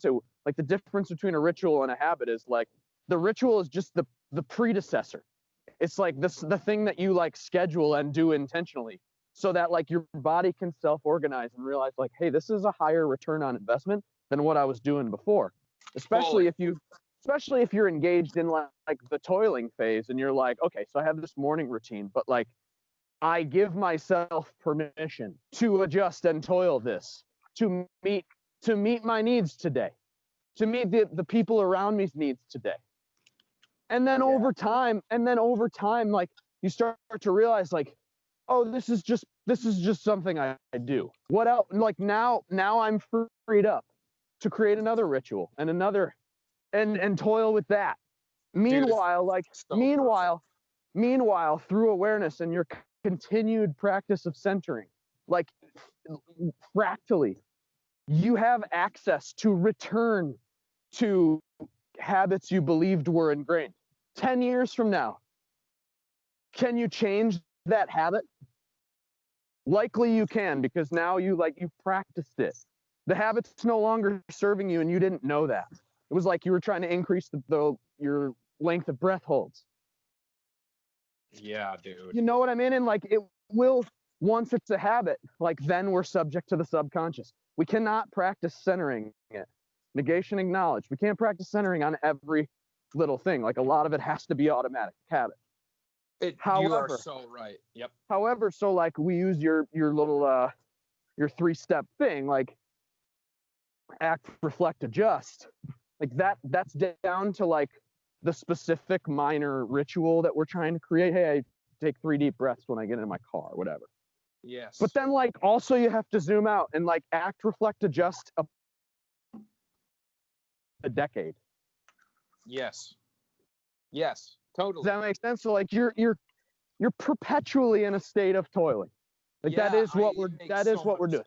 to, like, the difference between a ritual and a habit is like the ritual is just the predecessor. It's like the thing that you like schedule and do intentionally so that like your body can self-organize and realize like, hey, this is a higher return on investment than what I was doing before. Especially if you're engaged in like the toiling phase and you're like, okay, so I have this morning routine, but like I give myself permission to adjust and toil this to meet my needs today, to meet the people around me's needs today. And then over time, like you start to realize like, oh, this is just something I do. What else? Like now I'm freed up to create another ritual and another and toil with that. Meanwhile, meanwhile, through awareness and your continued practice of centering, like fractally, you have access to return to habits you believed were ingrained. 10 years from now, can you change that habit? Likely you can, because now you've practiced it. The habit's no longer serving you and you didn't know that. It was like you were trying to increase your length of breath holds. Yeah, dude. You know what I mean? And like it will, once it's a habit, like then we're subject to the subconscious. We cannot practice centering it. Negation acknowledged. We can't practice centering on every little thing. Like a lot of it has to be automatic habit. You are so right. Yep. However, so like we use your little your 3-step thing, like act, reflect, adjust. Like that's down to like the specific minor ritual that we're trying to create. Hey, I take 3 deep breaths when I get in my car, whatever. Yes. But then like also you have to zoom out and like act, reflect, adjust a decade. Yes. Yes, totally. Does that make sense? So like you're perpetually in a state of toiling. Like that is what we're doing.